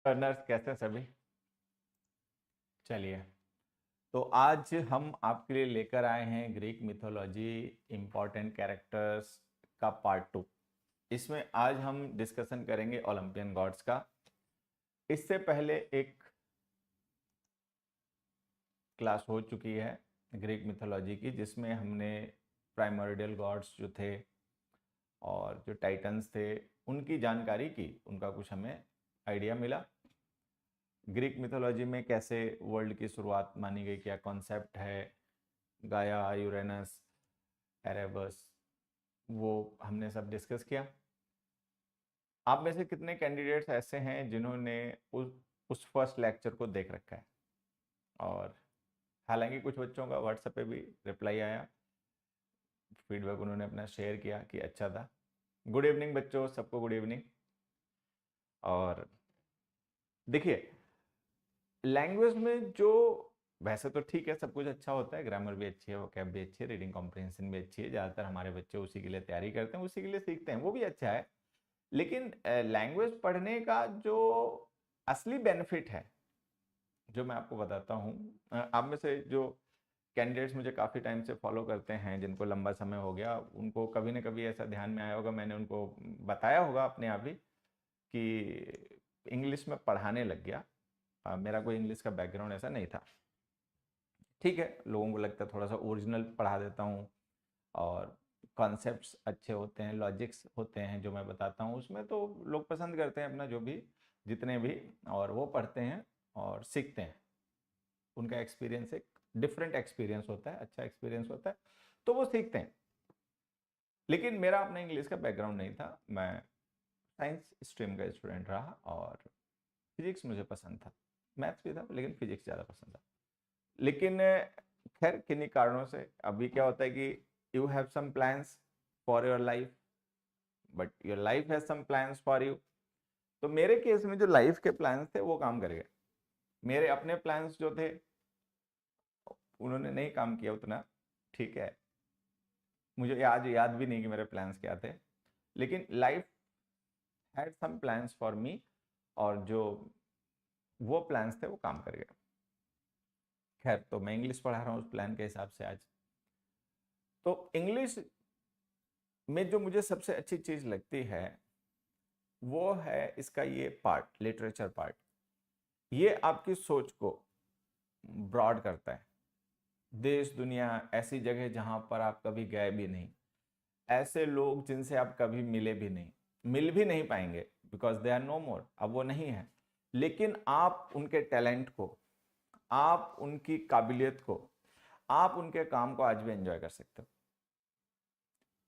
Learners कैसे हैं सभी? चलिए, तो आज हम आपके लिए लेकर आए हैं ग्रीक मिथोलॉजी इम्पोर्टेंट कैरेक्टर्स का पार्ट 2। इसमें आज हम डिस्कशन करेंगे ओलंपियन गॉड्स का। इससे पहले एक क्लास हो चुकी है ग्रीक मिथोलॉजी की, जिसमें हमने प्राइमोर्डियल गॉड्स जो थे और जो टाइटन्स थे उनकी जानकारी की, उनका कुछ हमें आइडिया मिला। ग्रीक मिथोलॉजी में कैसे वर्ल्ड की शुरुआत मानी गई, क्या कॉन्सेप्ट है, गाया, यूरेनस, एरेबस, वो हमने सब डिस्कस किया। आप में से कितने कैंडिडेट्स ऐसे हैं जिन्होंने उस फर्स्ट लेक्चर को देख रखा है? और हालांकि कुछ बच्चों का व्हाट्सएप पे भी रिप्लाई आया, फीडबैक उन्होंने अपना शेयर किया कि अच्छा था। गुड इवनिंग बच्चों, सबको गुड इवनिंग। और देखिए, लैंग्वेज में जो वैसे तो ठीक है, सब कुछ अच्छा होता है, ग्रामर भी अच्छी है, वोकैब भी अच्छी है, रीडिंग कॉम्प्रिहेंशन भी अच्छी है, ज़्यादातर हमारे बच्चे उसी के लिए तैयारी करते हैं, उसी के लिए सीखते हैं, वो भी अच्छा है। लेकिन लैंग्वेज पढ़ने का जो असली बेनिफिट है, जो मैं आपको बताता हूँ, आप में से जो कैंडिडेट्स मुझे काफ़ी टाइम से फॉलो करते हैं, जिनको लंबा समय हो गया, उनको कभी ना कभी ऐसा ध्यान में आया होगा, मैंने उनको बताया होगा अपने आप ही कि इंग्लिश में पढ़ाने लग गया। मेरा कोई इंग्लिश का बैकग्राउंड ऐसा नहीं था। ठीक है, लोगों को लगता है थोड़ा सा ओरिजिनल पढ़ा देता हूँ, और कॉन्सेप्ट्स अच्छे होते हैं, लॉजिक्स होते हैं जो मैं बताता हूँ उसमें, तो लोग पसंद करते हैं अपना जो भी, जितने भी, और वो पढ़ते हैं और सीखते हैं। उनका एक्सपीरियंस एक डिफरेंट एक्सपीरियंस होता है, अच्छा एक्सपीरियंस होता है, तो वो सीखते हैं। लेकिन मेरा अपना इंग्लिश का बैकग्राउंड नहीं था, मैं साइंस स्ट्रीम का स्टूडेंट रहा, और फिजिक्स मुझे पसंद था, मैथ्स भी था लेकिन फिजिक्स ज़्यादा पसंद था। लेकिन खैर किन्हीं कारणों से अभी क्या होता है कि you have some plans for your life, but your life has some plans for you. तो मेरे केस में जो लाइफ के प्लान्स थे वो काम कर गए। मेरे अपने प्लान्स जो थे उन्होंने नहीं काम किया उतना, ठीक है, मुझे आज याद भी नहीं कि मेरे प्लान्स क्या थे, लेकिन life had some plans for me, और जो वो प्लान्स थे वो काम कर गए। खैर, तो मैं इंग्लिश पढ़ा रहा हूँ उस प्लान के हिसाब से आज। तो इंग्लिश में जो मुझे सबसे अच्छी चीज़ लगती है वो है इसका ये पार्ट, लिटरेचर पार्ट। ये आपकी सोच को ब्रॉड करता है। देश दुनिया, ऐसी जगह जहां पर आप कभी गए भी नहीं, ऐसे लोग जिनसे आप कभी मिले भी नहीं, मिल भी नहीं पाएंगे, बिकॉज दे आर नो मोर, अब वो नहीं है, लेकिन आप उनके टैलेंट को, आप उनकी काबिलियत को, आप उनके काम को आज भी एंजॉय कर सकते हो।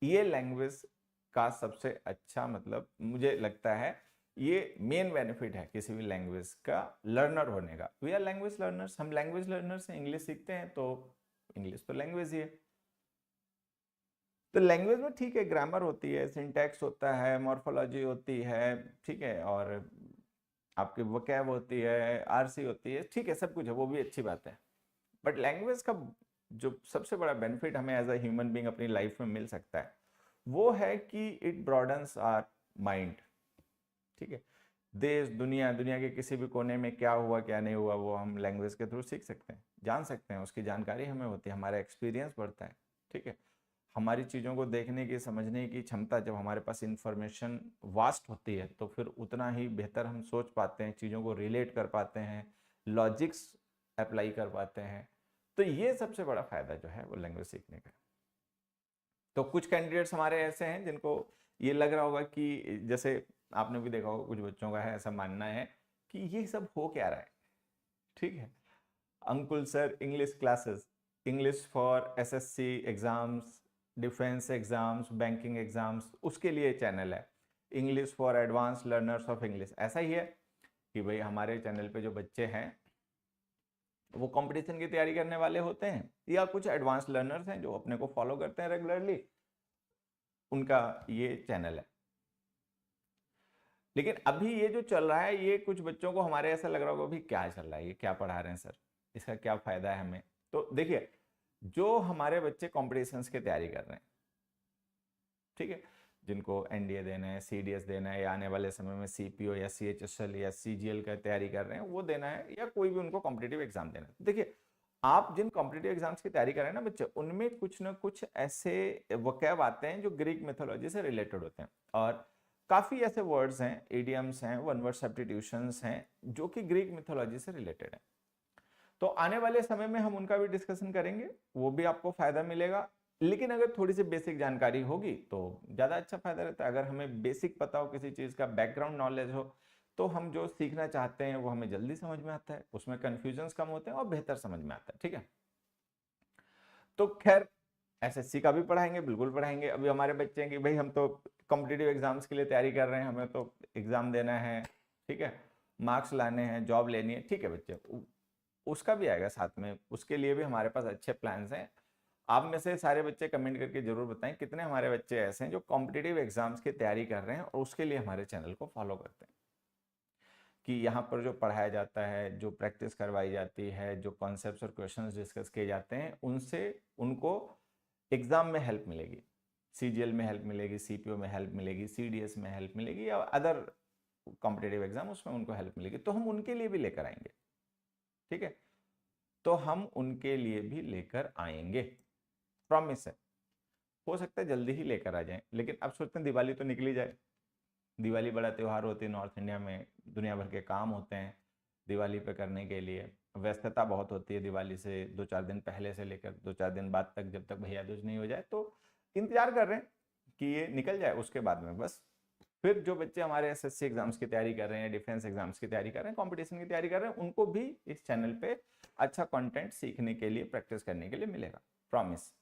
ये लैंग्वेज का सबसे अच्छा, मतलब मुझे लगता है ये मेन बेनिफिट है किसी भी लैंग्वेज का लर्नर होने का। वी आर लैंग्वेज लर्नर्स, हम लैंग्वेज लर्नर्स हैं, इंग्लिश सीखते हैं, तो इंग्लिश तो लैंग्वेज ही है। तो लैंग्वेज में ठीक है, ग्रामर होती है, सिंटैक्स होता है, मॉर्फोलॉजी होती है, ठीक है, और आपकी वोकैब होती है, आरसी होती है, ठीक है, सब कुछ है, वो भी अच्छी बात है। बट लैंग्वेज का जो सबसे बड़ा बेनिफिट हमें एज अ ह्यूमन बीइंग अपनी लाइफ में मिल सकता है वो है कि इट ब्रॉडन्स आवर माइंड। ठीक है, देश दुनिया, दुनिया के किसी भी कोने में क्या हुआ क्या नहीं हुआ वो हम लैंग्वेज के थ्रू सीख सकते हैं, जान सकते हैं, उसकी जानकारी हमें होती है, हमारा एक्सपीरियंस बढ़ता है। ठीक है, हमारी चीज़ों को देखने की, समझने की क्षमता, जब हमारे पास इंफॉर्मेशन वास्ट होती है तो फिर उतना ही बेहतर हम सोच पाते हैं, चीज़ों को रिलेट कर पाते हैं, लॉजिक्स अप्लाई कर पाते हैं। तो ये सबसे बड़ा फायदा जो है वो लैंग्वेज सीखने का। तो कुछ कैंडिडेट्स हमारे ऐसे हैं जिनको ये लग रहा होगा कि, जैसे आपने भी देखा होगा, कुछ बच्चों का है ऐसा मानना है कि ये सब हो क्या रहा है। ठीक है, Ankul sir English classes, English for SSC exams, defence exams, banking exams, उसके लिए चैनल है। English for advance learners of English, ऐसा ही है कि भाई हमारे चैनल पे जो बच्चे हैं वो कंपटीशन की तैयारी करने वाले होते हैं, या कुछ एडवांस लर्नर्स हैं जो अपने को फॉलो करते हैं रेगुलरली, उनका ये चैनल है। लेकिन अभी ये जो चल रहा है, ये कुछ बच्चों को हमारे ऐसा लग रहा होगा, अभी क्या चल रहा है, ये क्या पढ़ा रहे हैं सर, इसका क्या फायदा है हमें। तो देखिए, जो हमारे बच्चे कॉम्पिटिशन्स की तैयारी कर रहे हैं, ठीक है, जिनको एनडीए देना है, सीडीएस देना है, या आने वाले समय में सीपीओ या सीएचएसएल या सीजीएल का तैयारी कर रहे हैं वो देना है, या कोई भी उनको कॉम्पिटिटिव एग्जाम देना है। देखिए, आप जिन कॉम्पिटिटिव एग्जाम्स की तैयारी कर रहे हैं ना बच्चे, उनमें कुछ ना कुछ ऐसे वोकैब आते हैं जो ग्रीक मिथोलॉजी से रिलेटेड होते हैं, और काफी ऐसे वर्ड्स हैं, इडियम्स हैं, वन वर्ड सब्स्टिट्यूशंस हैं जो कि ग्रीक मिथोलॉजी से रिलेटेड हैं। तो आने वाले समय में हम उनका भी डिस्कशन करेंगे, वो भी आपको फायदा मिलेगा। लेकिन अगर थोड़ी सी बेसिक जानकारी होगी तो ज्यादा अच्छा फायदा रहता है। अगर हमें बेसिक पता हो किसी चीज का, बैकग्राउंड नॉलेज हो, तो हम जो सीखना चाहते हैं वो हमें जल्दी समझ में आता है, उसमें कंफ्यूजन्स कम होते हैं और बेहतर समझ में आता है। ठीक है, तो खैर एसएससी का भी पढ़ाएंगे, बिल्कुल पढ़ाएंगे। अभी हमारे बच्चे हैं कि भाई हम तो कॉम्पिटिटिव एग्जाम्स के लिए तैयारी कर रहे हैं, हमें तो एग्जाम देना है, ठीक है, मार्क्स लाने हैं, जॉब लेनी है, ठीक है बच्चे, उसका भी आएगा साथ में, उसके लिए भी हमारे पास अच्छे प्लान्स हैं। आप में से सारे बच्चे कमेंट करके जरूर बताएं कितने हमारे बच्चे ऐसे हैं जो कॉम्पिटिटिव एग्जाम्स की तैयारी कर रहे हैं और उसके लिए हमारे चैनल को फॉलो करते हैं, कि यहाँ पर जो पढ़ाया जाता है, जो प्रैक्टिस करवाई जाती है, जो कॉन्सेप्ट्स और क्वेश्चंस डिस्कस किए जाते हैं, उनसे उनको एग्जाम में हेल्प मिलेगी, सीजीएल में हेल्प मिलेगी, सीपीओ में हेल्प मिलेगी, सीडीएस में हेल्प मिलेगी, या अदर कॉम्पिटिटिव एग्जाम उसमें उनको हेल्प मिलेगी। तो हम उनके लिए भी लेकर आएंगे, ठीक है, तो हम उनके लिए भी लेकर आएंगे, प्रॉमिस है। हो सकता है जल्दी ही लेकर आ जाएं, लेकिन अब सोचते हैं दिवाली तो निकली जाए। दिवाली बड़ा त्यौहार होती है नॉर्थ इंडिया में, दुनिया भर के काम होते हैं दिवाली पे करने के लिए, व्यस्तता बहुत होती है दिवाली से 2-4 दिन पहले से लेकर 2-4 दिन बाद तक, जब तक भैया दूज नहीं हो जाए। तो इंतजार कर रहे हैं कि ये निकल जाए, उसके बाद में बस फिर जो बच्चे हमारे एसएससी एग्जाम्स की तैयारी कर रहे हैं, डिफेंस एग्जाम्स की तैयारी कर रहे हैं, कंपटीशन की तैयारी कर रहे हैं, उनको भी इस चैनल पे अच्छा कंटेंट सीखने के लिए, प्रैक्टिस करने के लिए मिलेगा, प्रॉमिस।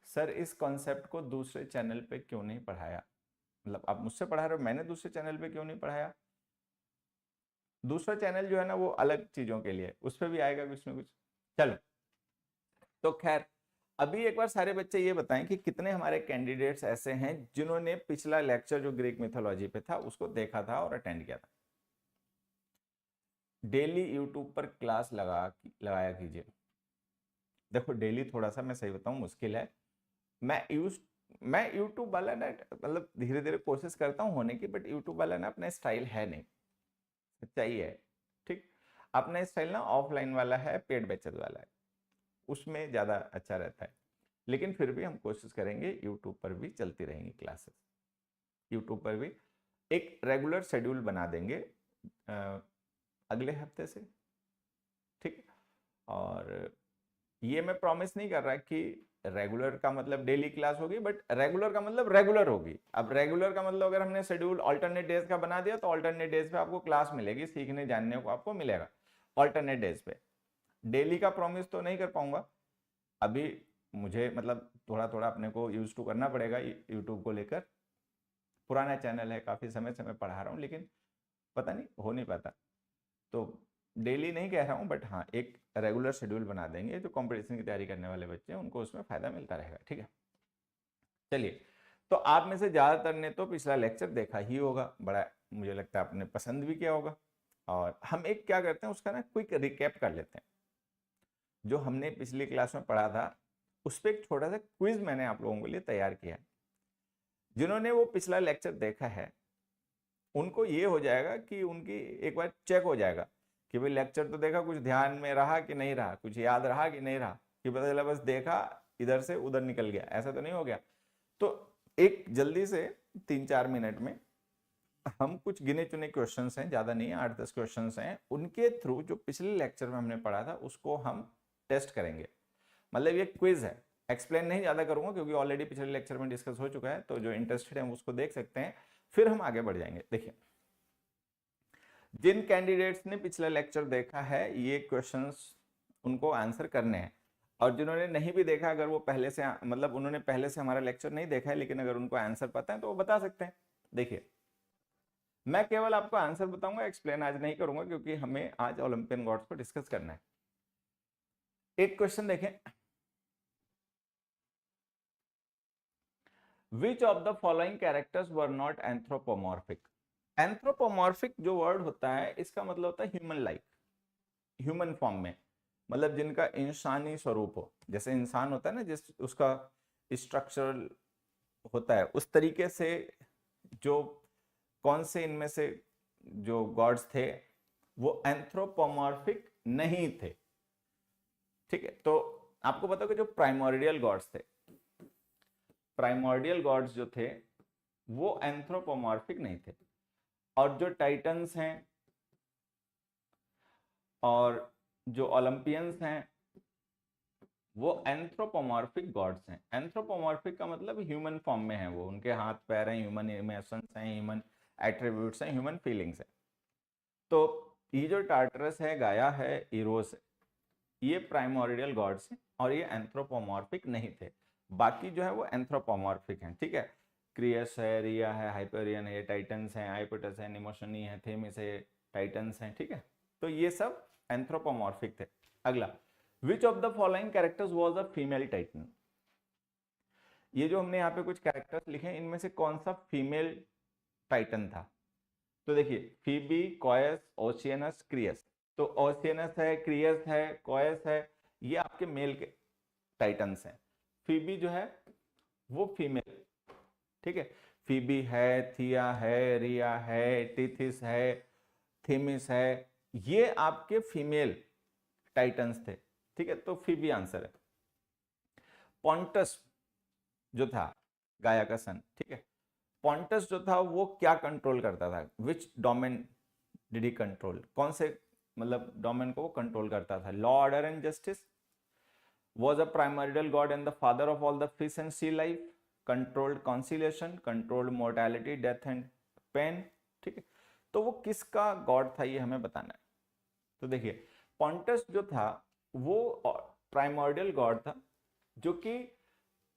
सर इस कॉन्सेप्ट को दूसरे चैनल पे क्यों नहीं पढ़ाया? मतलब आप मुझसे पढ़ा रहे हो, मैंने दूसरे चैनल पे क्यों नहीं पढ़ाया? दूसरा चैनल जो है ना वो अलग चीजों के लिए, उस पर भी आएगा कुछ ना कुछ। चलो, तो खैर अभी एक बार सारे बच्चे ये बताएं कि कितने हमारे कैंडिडेट्स ऐसे हैं जिन्होंने पिछला लेक्चर जो ग्रीक मिथोलॉजी पे था उसको देखा था और अटेंड किया था। डेली यूट्यूब पर क्लास लगाया कीजिए। देखो डेली थोड़ा सा मैं सही बताऊं मुश्किल है, मैं यूट्यूब वाला ना, मतलब धीरे धीरे कोशिश करता हूँ होने की, बट यूट्यूब वाला ना अपना स्टाइल है नहीं, सच्चाई है, ठीक। अपना स्टाइल ना ऑफलाइन वाला है, पेड बैचेस वाला है, उसमें ज़्यादा अच्छा रहता है। लेकिन फिर भी हम कोशिश करेंगे, यूट्यूब पर भी चलती रहेंगी क्लासेस, यूट्यूब पर भी एक रेगुलर शेड्यूल बना देंगे अगले हफ्ते से, ठीक। और ये मैं प्रॉमिस नहीं कर रहा कि रेगुलर का मतलब डेली क्लास होगी, बट रेगुलर का मतलब रेगुलर होगी। अब रेगुलर का मतलब अगर हमने शेड्यूल ऑल्टरनेट डेज का बना दिया तो ऑल्टरनेट डेज पे आपको क्लास मिलेगी, सीखने जानने को आपको मिलेगा ऑल्टरनेट डेज पे। डेली का प्रॉमिस तो नहीं कर पाऊंगा अभी, मुझे मतलब थोड़ा थोड़ा अपने को यूज टू करना पड़ेगा यूट्यूब को लेकर। पुराना चैनल है, काफी समय से मैं पढ़ा रहा हूँ, लेकिन पता नहीं हो नहीं पाता। तो डेली नहीं कह रहा हूँ, बट हाँ एक रेगुलर शेड्यूल बना देंगे, जो कंपटीशन की तैयारी करने वाले बच्चे हैं उनको उसमें फायदा मिलता रहेगा, ठीक है। चलिए, तो आप में से ज़्यादातर ने तो पिछला लेक्चर देखा ही होगा, बड़ा मुझे लगता है आपने पसंद भी किया होगा। और हम एक क्या करते हैं उसका ना क्विक रिकैप कर लेते हैं, जो हमने पिछली क्लास में पढ़ा था उस पर एक छोटा सा क्विज मैंने आप लोगों के लिए तैयार किया है। जिन्होंने वो पिछला लेक्चर देखा है उनको ये हो जाएगा कि उनकी एक बार चेक हो जाएगा कि भाई लेक्चर तो देखा, कुछ ध्यान में रहा कि नहीं रहा, कुछ याद रहा कि नहीं रहा, कि पता चला बस देखा इधर से उधर निकल गया, ऐसा तो नहीं हो गया। तो एक जल्दी से 3-4 मिनट में हम कुछ गिने चुने क्वेश्चंस हैं, ज्यादा नहीं है, 8-10 क्वेश्चंस हैं, उनके थ्रू जो पिछले लेक्चर में हमने पढ़ा था उसको हम टेस्ट करेंगे। मतलब ये क्विज है, एक्सप्लेन नहीं ज्यादा करूंगा क्योंकि ऑलरेडी पिछले लेक्चर में डिस्कस हो चुका है, तो जो इंटरेस्टेड है उसको देख सकते हैं, फिर हम आगे बढ़ जाएंगे। देखिए, जिन कैंडिडेट्स ने पिछला लेक्चर देखा है ये क्वेश्चंस उनको आंसर करने हैं, और जिन्होंने नहीं भी देखा, अगर वो पहले से मतलब उन्होंने पहले से हमारा लेक्चर नहीं देखा है लेकिन अगर उनको आंसर पता है तो वो बता सकते हैं। देखिए, मैं केवल आपको आंसर बताऊंगा, एक्सप्लेन आज नहीं करूंगा क्योंकि हमें आज ओलंपियन गॉड्स को डिस्कस करना है। एक क्वेश्चन देखें, which of the following characters were not anthropomorphic? Anthropomorphic जो वर्ड होता है इसका मतलब होता है ह्यूमन लाइक, ह्यूमन फॉर्म में। मतलब जिनका इंसानी स्वरूप हो, जैसे इंसान होता है ना, जिस उसका स्ट्रक्चरल होता है उस तरीके से, जो कौन से इनमें से जो गॉड्स थे वो एंथ्रोपोमॉर्फिक नहीं थे। ठीक है, तो आपको पता होगा जो प्राइमोर्डियल गॉड्स थे, प्राइमोर्डियल गॉड्स जो थे वो एंथ्रोपोमॉर्फिक नहीं थे, और जो टाइटन्स हैं और जो ओलंपियंस हैं वो एंथ्रोपोमॉर्फिक गॉड्स हैं। एंथ्रोपोमॉर्फिक का मतलब ह्यूमन फॉर्म में है, वो उनके हाथ पैर हैं, ह्यूमन इमोशंस हैं, ह्यूमन एट्रीब्यूट्स हैं, ह्यूमन फीलिंग्स हैं। तो ये जो टार्टरस है, गाया है, इरोस है, ये प्राइमोर्डियल गॉड्स हैं और ये एंथ्रोपोमॉर्फिक नहीं थे। बाकी जो है वो एंथ्रोपोमॉर्फिक हैं। ठीक है, क्रियस है, रिया है, हाइपेरियन है, टाइटन्स हैं, आइपोटस है, निमोशनी है, थेमिस है, टाइटन्स हैं। ठीक है, तो ये सब एंथ्रोपोमॉर्फिक थे। अगला, which of the following characters was a female Titan. ये जो हमने यहाँ पे कुछ कैरेक्टर्स लिखे हैं, इनमें से कौन सा फीमेल टाइटन था? तो देखिए, फीबी, कोयस, ओशियनस, क्रियस। तो ओशियनस है, क्रियस है, कोयस है, ये आपके मेल के टाइटन्स हैं। फीबी जो है वो फीमेल। ठीक है, फीबी है, थिया है, रिया है, टिथिस है, थीमिस है, ये आपके फीमेल टाइटन्स थे। ठीक है, तो फीबी आंसर है। पॉन्टस जो था गाया का सन, ठीक है, पॉन्टस जो था वो क्या कंट्रोल करता था? विच डोमेन डिड ही कंट्रोल? कौन से मतलब डोमेन को वो कंट्रोल करता था? Law, order and justice. was a primordial god and the father of all the fish and sea life, controlled conciliation, controlled mortality, death and pain। ठीक है, तो वो किसका गॉड था ये हमें बताना है। तो देखिए, पॉन्टस जो था वो प्राइमोर्डियल गॉड था जो कि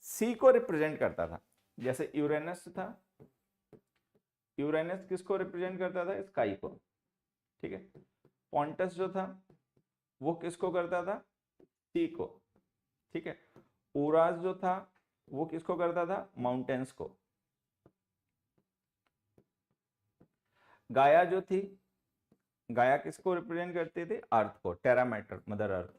सी को रिप्रेजेंट करता था। जैसे यूरेनस था, यूरेनस किसको रिप्रेजेंट करता था? स्काई को। ठीक है, पॉन्टस जो था वो किसको करता था? सी को। ठीक है, उरास जो था वो किसको करता था? माउंटेन्स को। गाया जो थी, गाया किसको रिप्रेजेंट करती थी? अर्थ को, टेरा मैटर, मदर अर्थ।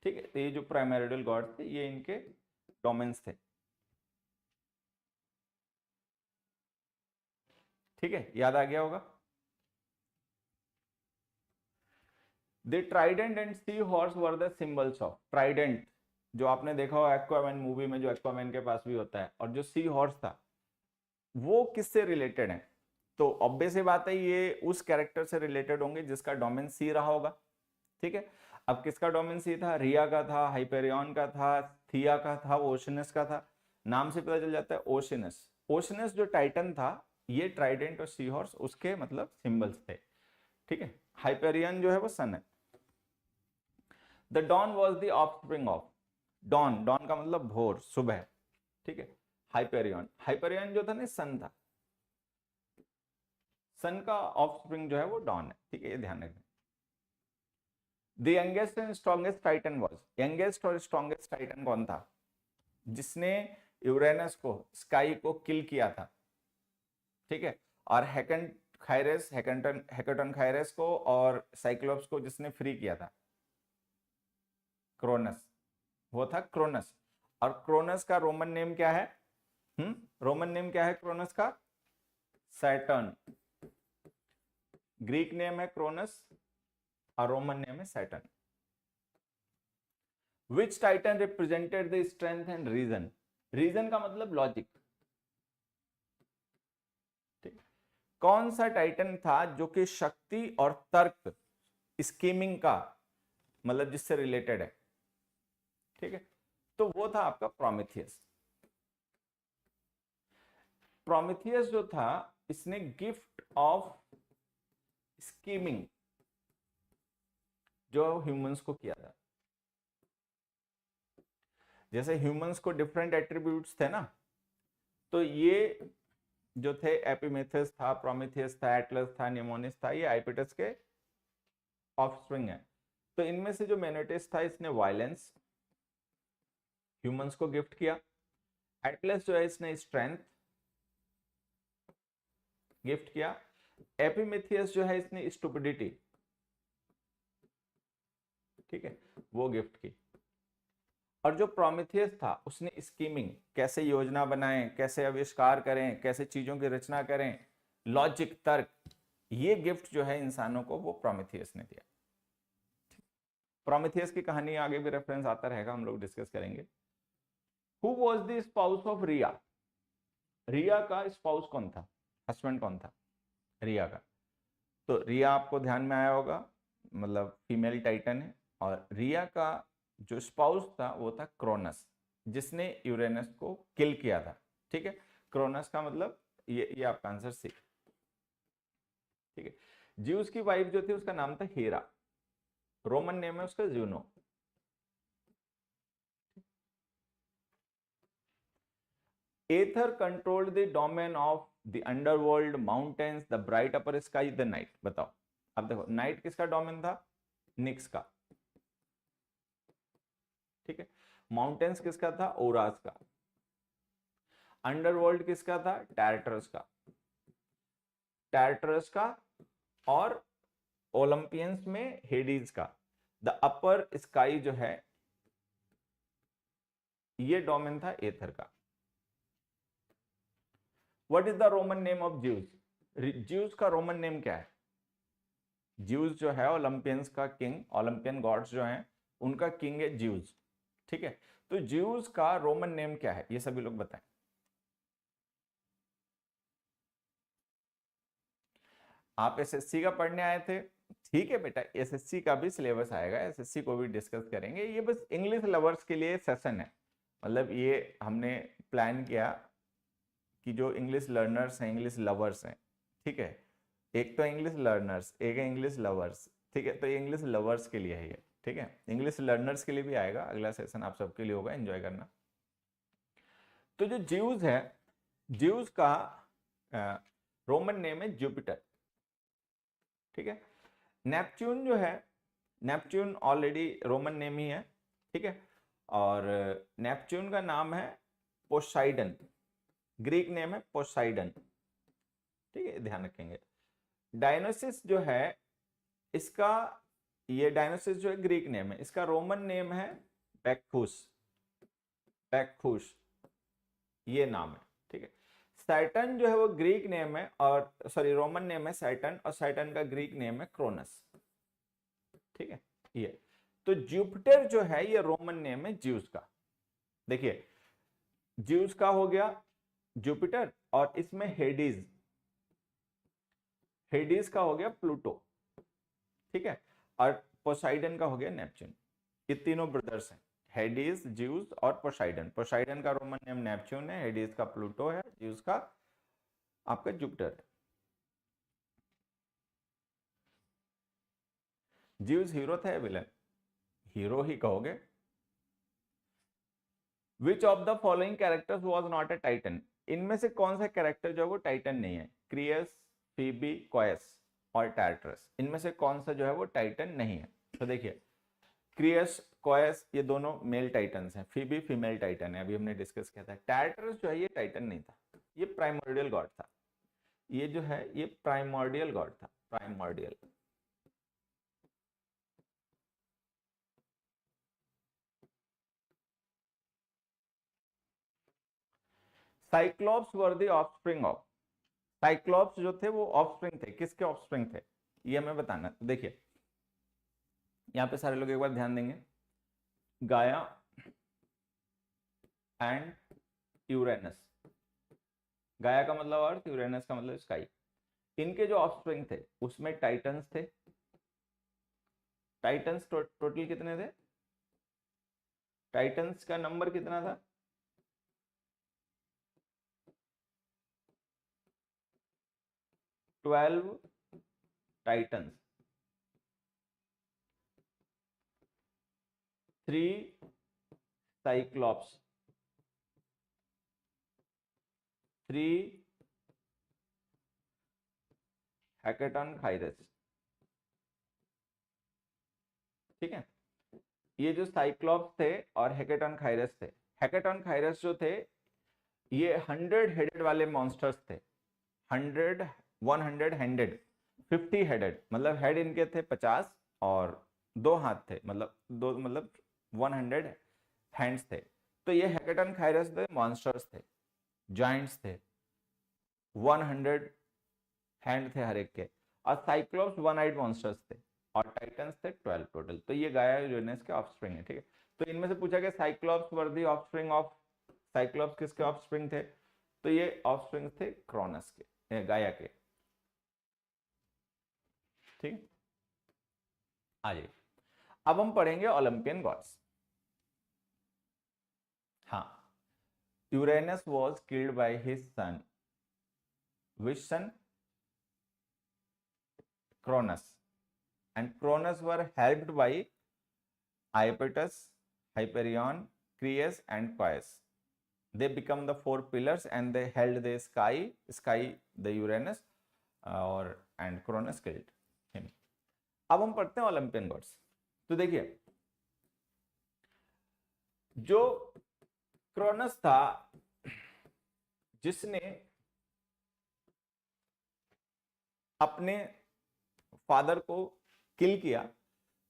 ठीक है, तो ये जो प्राइमोर्डियल गॉड थे ये इनके डोमेन्स थे। ठीक है, याद आ गया होगा। The trident and sea horse were the symbols of. Trident जो आपने देखा हो एक्वामैन मूवी में, जो एक्वामैन के पास भी होता है, और जो सी हॉर्स था वो किससे रिलेटेड है? तो ऑब्वियस बात है ये उस कैरेक्टर से रिलेटेड होंगे जिसका डोमेन सी रहा होगा। ठीक है, अब किसका डोमेन सी था? रिया का था, हाइपेरियन का था, थिया का था, ओशिनस का था। नाम से पता चल जाता है ओशिनस। ओशिनस जो टाइटन था, ये ट्राइडेंट और सी हॉर्स उसके मतलब सिंबल्स थे। ठीक है, हाइपेरियन जो है वो सन है। The dawn was the offspring of. Dawn, dawn का मतलब भोर, सुबह। ठीक है, हाइपेरियन, हाइपेरियन जो था ना सन था, सन का ऑफस्प्रिंग जो है वो डॉन है। ठीक है, ये ध्यान रखना। The youngest and strongest Titan was. Youngest और स्ट्रॉन्गेस्ट टाइटन कौन था? जिसने यूरेनस को, स्काई को किल किया था। ठीक है, और हेकन खायरस, हेकेटन खायरस को और साइक्लोप्स को जिसने फ्री किया था? क्रोनस, वो था क्रोनस। और क्रोनस का रोमन नेम क्या है? रोमन नेम क्या है क्रोनस का? सैटर्न। ग्रीक नेम है क्रोनस और रोमन नेम है Saturn. Which Titan represented the strength and reason? Reason का मतलब लॉजिक। ठीक, कौन सा टाइटन था जो कि शक्ति और तर्क, स्कीमिंग का मतलब जिससे रिलेटेड है? ठीक है, तो वो था आपका प्रोमेथियस। प्रोमेथियस जो था इसने गिफ्ट ऑफ स्कीमिंग जो ह्यूमंस को किया था। जैसे ह्यूमंस को डिफरेंट एट्रीब्यूट्स थे ना, तो ये जो थे एपिमेथियस था, प्रोमेथियस था, एटलस था, निमोनिस था, ये आइपेटस के ऑफस्प्रिंग है। तो इनमें से जो मेनेटिस था इसने वायलेंस ह्यूमंस को गिफ्ट किया। एटलस जो है इसने स्ट्रेंथ गिफ्ट किया। एपिमेथियस जो है इसने स्टुपिडिटी ठीक है, वो गिफ्ट की। और जो प्रोमेथियस था उसने स्कीमिंग, कैसे योजना बनाएं, कैसे आविष्कार करें, कैसे चीजों की रचना करें, लॉजिक, तर्क, ये गिफ्ट जो है इंसानों को वो प्रोमेथियस ने दिया। प्रोमेथियस की कहानी आगे भी रेफरेंस आता रहेगा, हम लोग डिस्कस करेंगे। Who was the spouse of Riya? Riya का स्पाउस कौन था, हस्बैंड कौन था रिया का? तो रिया आपको ध्यान में आया होगा, मतलब फीमेल टाइटन है। और रिया का जो स्पाउस था वो था क्रोनस, जिसने यूरेनस को किल किया था। ठीक है, क्रोनस का मतलब ये आपका आंसर सी। ठीक है, ज्यूस की वाइफ जो थी उसका नाम था हीरा, रोमन नेम है उसका Juno. Aether controlled the domain of the underworld, mountains, the bright upper sky, the night. बताओ, अब देखो नाइट किसका डोमेन था? निक्स का। ठीक है, माउंटेन्स किसका था? ओरास का। अंडरवर्ल्ड किसका था? टैरेटरस का। टैरेटरस का और ओलंपियंस में हेडीज का। द अपर स्काई जो है ये डोमेन था एथर का। What is the Roman name of juice? Juice का रोमन नेम क्या है? ज्यूस जो है ओलंपियंस का किंग, ओलंपियन गॉड्स जो हैं उनका किंग है ज्यूस। ठीक है, तो ज्यूस का रोमन नेम क्या है ये सभी लोग बताएं। आप एसएससी का पढ़ने आए थे, ठीक है बेटा, एसएससी का भी सिलेबस आएगा, एसएससी को भी डिस्कस करेंगे। ये बस इंग्लिश लवर्स के लिए सेशन है, मतलब ये हमने प्लान किया कि जो इंग्लिश लर्नर्स हैं, इंग्लिश लवर्स हैं, ठीक है, एक तो इंग्लिश लर्नर्स, एक है इंग्लिश लवर्स। ठीक है, तो ये इंग्लिश लवर्स के लिए है ये। ठीक है, इंग्लिश लर्नर्स के लिए भी आएगा, अगला सेशन आप सबके लिए होगा, एंजॉय करना। तो जो ज्यूस है, ज्यूस का रोमन नेम है जुपिटर। ठीक है, नेपच्यून जो है, नेपच्यून ऑलरेडी रोमन नेम ही है। ठीक है, और नेपच्यून का नाम है पोसाइडन, ग्रीक नेम है पोसाइडन। ठीक है, ध्यान रखेंगे। डायनोसिस जो है इसका, ये डायनोसिस जो है ग्रीक नेम है, इसका रोमन नेम है बैक्खुस, बैक्खुस ये नाम है। ठीक है, सैटर्न जो है वो ग्रीक नेम है, और सॉरी रोमन नेम है सैटर्न, और सैटर्न का ग्रीक नेम है क्रोनस। ठीक है, ये तो जुपिटर जो है ये रोमन नेम है ज्यूस का। देखिए, ज्यूस का हो गया जुपिटर, और इसमें हेडीज, हेडीज का हो गया प्लूटो। ठीक है, और पोसाइडन का हो गया नेपच्यून। ये तीनों ब्रदर्स हैं, हेडीज, ज्यूस और पोसाइडन। पोसाइडन का रोमन नेम नेपच्यून है, हेडीज का प्लूटो है, ज्यूस का आपका जुपिटर है। ज्यूस हीरो था या विलन? हीरो ही कहोगे। Which of the following characters was not a Titan? इनमें से कौन सा कैरेक्टर जो है वो टाइटन नहीं है? क्रियस, फीबी, कोयस और टैरेटरस, इनमें से कौन सा जो है वो टाइटन नहीं है? तो देखिए, क्रियस, कोयस ये दोनों मेल टाइटन्स हैं, फीबी फीमेल टाइटन है, अभी हमने डिस्कस किया था। टैरेटरस जो है ये टाइटन नहीं था, ये प्राइमोर्डियल गॉड था। ये जो है ये प्राइमोर्डियल गॉड था, primordial. Cyclops were the offspring of? Cyclops जो थे वो ऑफस्प्रिंग थे, किसके ऑफस्प्रिंग थे ये हमें बताना। देखिए, यहां पे सारे लोग एक बार ध्यान देंगे, गाया एंड यूरेनस। गाया का मतलब अर्थ, यूरेनस का मतलब स्काई। इनके जो ऑफस्प्रिंग थे उसमें टाइटन्स थे। टाइटन्स टोटल कितने थे? टाइटन्स का नंबर कितना था? 12 टाइटन्स, 3 साइक्लॉप्स, 3 हैकेटन खाइरस। ठीक है, ये जो साइक्लॉप्स थे और हैकेटन खाइरस थे, हैकेटन खाइरस जो थे ये 100 हेडेड वाले मॉन्स्टर्स थे। 100, 100 हैंडेड, 50 हेडेड, मतलब हेड इनके थे 50 और 2 हाथ थे, मतलब 2 मतलब 100 हैंड्स थे। तो ये हेकेटन खायरस थे, मॉन्स्टर्स थे, जाइंट्स थे, 100 हैंड थे हर एक के। और साइक्लोप्स 1 आइड मॉन्स्टर्स थे, और टाइटन्स थे 12 टोटल। तो ये गाया यूरेनस के ऑफस्प्रिंग है, ठीक है। तो इनमें से पूछा गया cyclops were the offspring of, cyclops किसके ऑफस्प्रिंग थे? तो ये ऑफस्प्रिंग थे क्रोनस के, गाया के, ठीक। आइए अब हम पढ़ेंगे ओलंपियन गॉड्स। हाँ, Uranus was killed by his son, which son? Cronus. And Cronus were helped by Iapetus, Hyperion, Crius, and Coeus. They become the 4 pillars and they held the sky the Uranus, और and Cronus killed him. अब हम पढ़ते हैं Olympian God's. तो देखिए, जो क्रोनस था, जिसने अपने फादर को किल किया,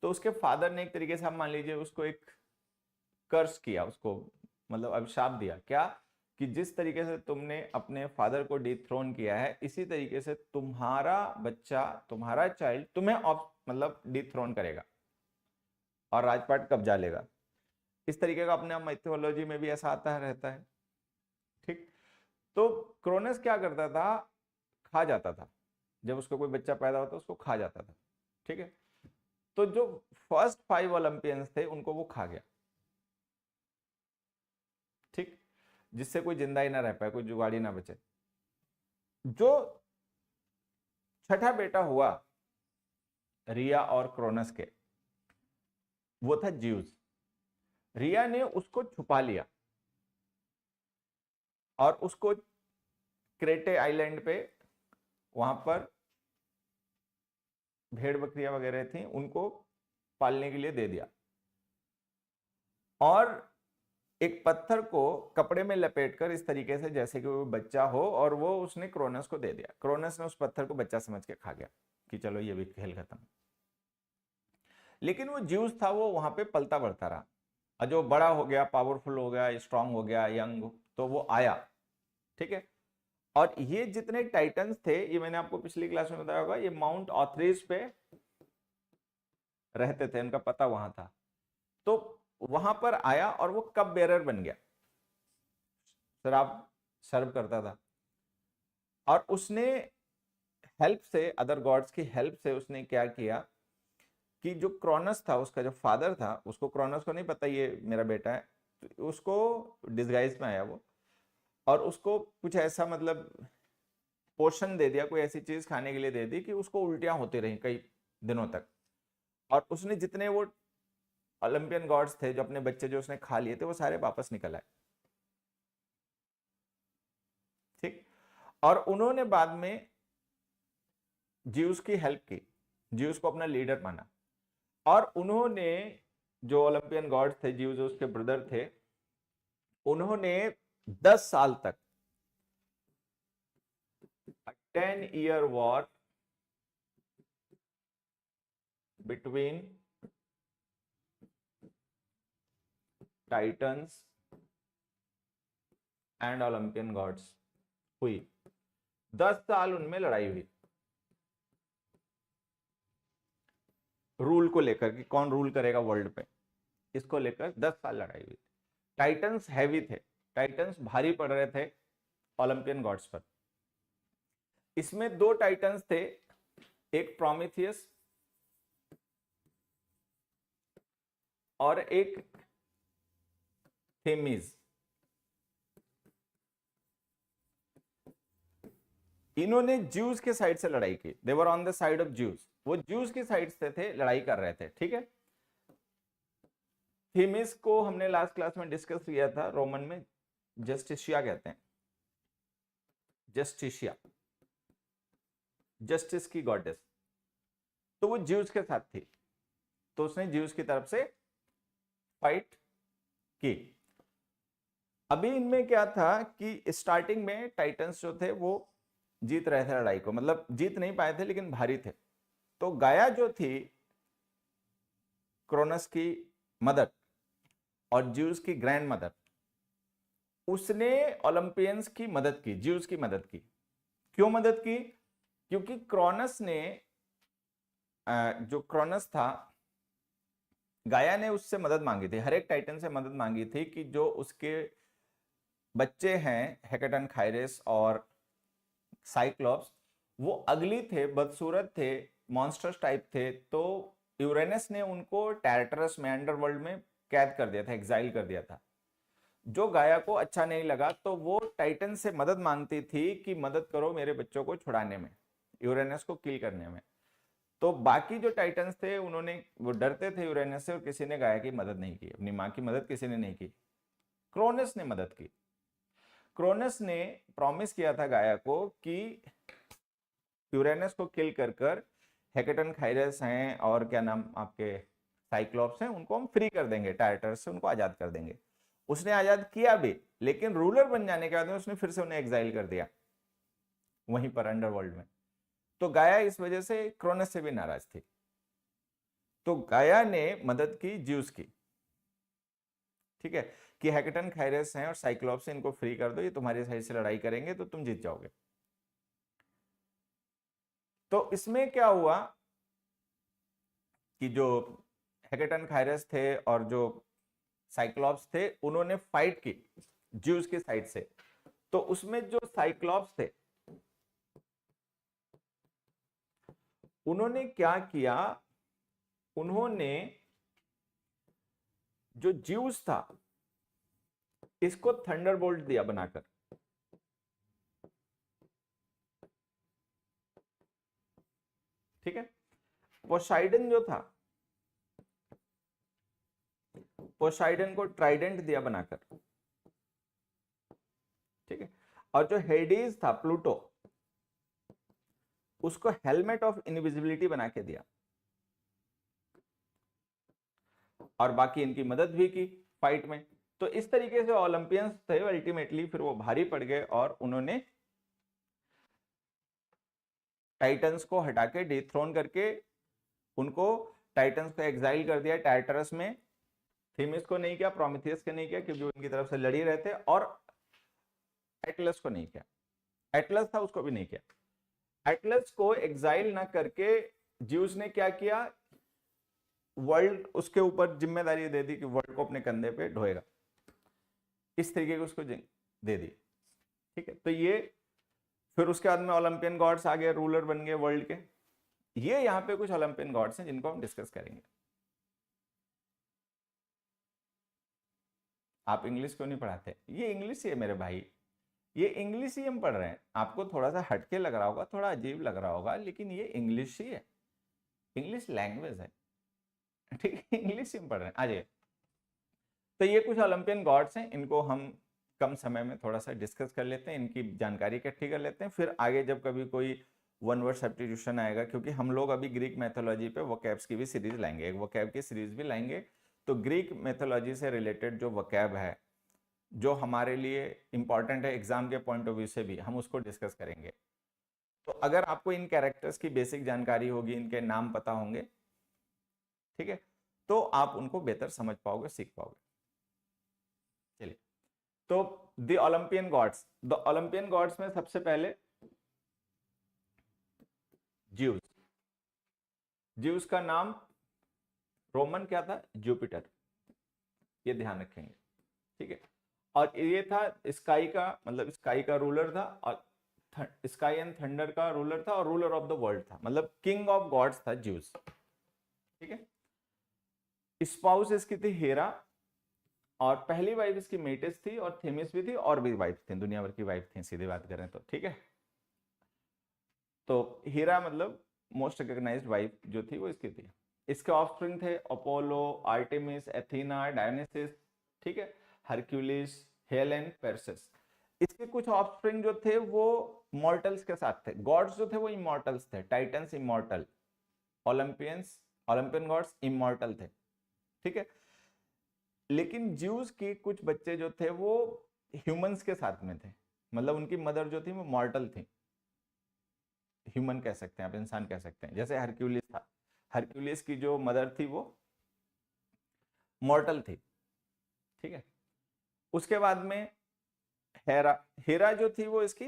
तो उसके फादर ने एक तरीके से आप मान लीजिए उसको एक कर्स किया, उसको मतलब अभिशाप दिया। क्या? कि जिस तरीके से तुमने अपने फादर को डिथ्रोन किया है, इसी तरीके से तुम्हारा बच्चा, तुम्हारा चाइल्ड तुम्हें मतलब डिथ्रोन करेगा और राजपाट कब्जा लेगा। इस तरीके का अपने माइथोलॉजी में भी ऐसा आता रहता है, ठीक। तो क्रोनस क्या करता था? खा जाता था, जब उसका कोई बच्चा पैदा होता उसको खा जाता था, ठीक है। तो जो फर्स्ट 5 ओलंपियंस थे उनको वो खा गया, ठीक, जिससे कोई जिंदा ही ना रह पाए, कोई जुगाड़ी ना बचे। जो छठा बेटा हुआ रिया और क्रोनस के, वो था ज्यूस। रिया ने उसको छुपा लिया और उसको क्रेटे आइलैंड पे, वहां पर भेड़ बकरियां वगैरह थी, उनको पालने के लिए दे दिया। और एक पत्थर को कपड़े में लपेटकर इस तरीके से जैसे कि वो बच्चा हो, और वो उसने क्रोनस को दे दिया। क्रोनस ने उस पत्थर को बच्चा समझ के खा गया कि चलो ये भी खेल खत्म। लेकिन वो ज्यूस था, वो वहां पे पलता बढ़ता रहा, और जो बड़ा हो गया, पावरफुल हो गया, स्ट्रांग हो गया, यंग, तो वो आया, ठीक है। और ये जितने टाइटन्स थे, ये मैंने आपको पिछली क्लास में बताया होगा, ये माउंट ऑथरीज पे रहते थे, उनका पता वहां था। तो वहां पर आया और वो कप बेरर बन गया, शराब सर्व करता था। और उसने हेल्प से, अदर गॉड्स की हेल्प से, उसने क्या किया कि जो क्रोनस था, उसका जो फादर था, उसको, क्रोनस को नहीं पता ये मेरा बेटा है, तो उसको डिस्गाइज में आया वो, और उसको कुछ ऐसा मतलब पोषण दे दिया, कोई ऐसी चीज खाने के लिए दे दी कि उसको उल्टियां होती रही कई दिनों तक। और उसने जितने वो ओलंपियन गॉड्स थे, जो अपने बच्चे जो उसने खा लिए थे, वो सारे वापस निकल आए, ठीक। और उन्होंने बाद में ज्यूस की हेल्प की, ज्यूस को अपना लीडर माना, और उन्होंने, जो ओलंपियन गॉड्स थे, ज्यूस उसके ब्रदर थे, उन्होंने 10 साल तक 10-year war between Titans and Olympian gods हुई। 10 साल उनमें लड़ाई हुई, रूल को लेकर कि कौन रूल करेगा वर्ल्ड पे, इसको लेकर 10 साल लड़ाई हुई। टाइटन्स हैवी थे, टाइटन्स भारी पड़ रहे थे ओलंपियन गॉड्स पर। इसमें 2 टाइटन्स थे, एक प्रोमीथियस और एक थेमिस। इन्होंने ज्यूस के साइड से लड़ाई की, they were on the side of Zeus, वो ज्यूस की साइड से थे, लड़ाई कर रहे थे, ठीक है। थेमिस को हमने लास्ट क्लास में डिस्कस किया था, रोमन में जस्टिशिया कहते हैं, जस्टिशिया, जस्टिस की गॉडेस। तो वो ज्यूस के साथ थी, तो उसने ज्यूस की तरफ से फाइट की। अभी इनमें क्या था कि स्टार्टिंग में टाइटन्स जो थे वो जीत रहे थे लड़ाई को, मतलब जीत नहीं पाए थे लेकिन भारी थे। तो गाया जो थी, क्रोनस की मदर और ज्यूस की ग्रैंड मदर, उसने ओलंपियंस की मदद की, ज्यूस की मदद की। क्यों मदद की? क्योंकि क्रोनस ने जो क्रोनस था, गाया ने उससे मदद मांगी थी, हर एक टाइटन से मदद मांगी थी कि जो उसके बच्चे हैं हेकेटन, खाइरस और साइक्लोप्स, वो अगली थे, बदसूरत थे, मॉन्स्टर्स टाइप थे। तो यूरेनस ने उनको टैरेटरस में, अंडरवर्ल्ड में कैद कर दिया था, एग्जाइल कर दिया था। जो गाया को अच्छा नहीं लगा तो वो टाइटन से मदद मांगती थी कि मदद करो मेरे बच्चों को छुड़ाने में, यूरेनस को किल करने में। तो बाकी जो टाइटन्स थे उन्होंने, वो डरते थे यूरेनस से और किसी ने गाया की मदद नहीं की, अपनी मां की मदद किसी ने नहीं की, क्रोनस ने मदद की। क्रोनस ने प्रॉमिस किया था गाया को कि यूरेनस को किल कर कर हेकेटन, खाइरस हैं और क्या नाम आपके साइक्लोप्स हैं, उनको हम फ्री कर देंगे, टाइटर्स से उनको आजाद कर देंगे। उसने आजाद किया भी, लेकिन रूलर बन जाने के बाद में उसने फिर से उन्हें एग्जाइल कर दिया वहीं पर अंडरवर्ल्ड में। तो गाया इस वजह से क्रोनस से भी नाराज थी। तो गाया ने मदद की ज्यूस की, ठीक है, कि हेकेटन, खाइरस हैं और साइक्लोप्स हैं, इनको फ्री कर दो, ये तुम्हारी साइड से लड़ाई करेंगे तो तुम जीत जाओगे। तो इसमें क्या हुआ कि जो हेकेटन, खाइरस थे और जो साइक्लोप्स थे, उन्होंने फाइट की ज्यूस की साइड से। तो उसमें जो साइक्लोप्स थे उन्होंने क्या किया, उन्होंने जो ज्यूस था इसको थंडरबोल्ट दिया बनाकर, ठीक है। पोसाइडन जो था, पोसाइडन को ट्राइडेंट दिया बनाकर, ठीक है। और जो हेडीज था, प्लूटो, उसको हेलमेट ऑफ इनविजिबिलिटी बना के दिया। और बाकी इनकी मदद भी की फाइट में। तो इस तरीके से ओलंपियंस थे अल्टीमेटली फिर वो भारी पड़ गए और उन्होंने टाइटंस को हटा के, डिथ्रोन करके, उनको टाइटंस को एग्जाइल कर दिया टार्टरस में। थीमिस को नहीं किया, प्रोमेथियस को नहीं किया क्योंकि उनकी तरफ से लड़ी रहे थे, और एटलस को नहीं किया, एटलस था उसको भी नहीं किया। एटलस को एग्जाइल ना करके ज्यूस ने क्या किया, वर्ल्ड उसके ऊपर जिम्मेदारी दे दी कि वर्ल्ड को अपने कंधे पे ढोएगा, इस तरीके की उसको दे दी, ठीक है। तो ये फिर उसके बाद में ओलंपियन गॉड्स आ गए, रूलर बन गए वर्ल्ड के। ये यहाँ पे कुछ ओलंपियन गॉड्स हैं जिनको हम डिस्कस करेंगे। आप इंग्लिश क्यों नहीं पढ़ाते? ये इंग्लिश ही है मेरे भाई, ये इंग्लिश ही हम पढ़ रहे हैं। आपको थोड़ा सा हटके लग रहा होगा, थोड़ा अजीब लग रहा होगा, लेकिन ये इंग्लिश ही है, इंग्लिश लैंग्वेज है, ठीक है, इंग्लिश ही हम पढ़ रहे हैं। आ जाइए। तो ये कुछ ओलंपियन गॉड्स हैं, इनको हम कम समय में थोड़ा सा डिस्कस कर लेते हैं, इनकी जानकारी इकट्ठी कर लेते हैं, फिर आगे जब कभी कोई वन वर्ड सब्स्टिट्यूशन आएगा, क्योंकि हम लोग अभी ग्रीक मैथोलॉजी पे वोकैब्स की भी सीरीज लाएंगे, एक वोकैब की सीरीज भी लाएंगे। तो ग्रीक मैथोलॉजी से रिलेटेड जो वोकैब है, जो हमारे लिए इंपॉर्टेंट है एग्जाम के पॉइंट ऑफ व्यू से भी, हम उसको डिस्कस करेंगे। तो अगर आपको इन कैरेक्टर्स की बेसिक जानकारी होगी, इनके नाम पता होंगे, ठीक है, तो आप उनको बेहतर समझ पाओगे, सीख पाओगे। चलिए, तो the Olympian gods, the Olympian gods में सबसे पहले ज्यूस। ज्यूस का नाम रोमन क्या था? जुपिटर, ये ध्यान रखेंगे, ठीक है। और ये था स्काई का, मतलब स्काई का रूलर था, और स्काई एंड थंडर का रूलर था, और रूलर ऑफ द वर्ल्ड था, मतलब किंग ऑफ गॉड्स था ज्यूस, ठीक है। स्पाउस इसकी थी हेरा, और पहली वाइफ इसकी मेटिस थी, और थेमिस भी थी, और भी वाइफ थी, दुनिया भर की वाइफ थी सीधी बात करें तो, ठीक है। तो हीरा मतलब मोस्ट रिकॉग्नाइज्ड वाइफ जो थी वो इसकी थी। इसके ऑफस्प्रिंग थे अपोलो, आर्टेमिस, एथीना, डायनेसिस, ठीक है, हरक्यूलिस, हेलेन, पेर्सेस। इसके कुछ ऑफस्प्रिंग जो थे वो मॉर्टल्स के साथ थे। गॉड्स जो थे वो इमॉर्टल्स थे, Titans immortal, Olympians, Olympian gods immortal थे, ठीक है। लेकिन ज्यूस के कुछ बच्चे जो थे वो ह्यूमंस के साथ में थे, मतलब उनकी मदर जो थी वो मॉर्टल थी, ह्यूमन कह सकते हैं आप, इंसान कह सकते हैं। जैसे हरक्यूलिस था, हरक्यूलिस की जो मदर थी वो मॉर्टल थी, ठीक है। उसके बाद में हेरा, हेरा जो थी वो इसकी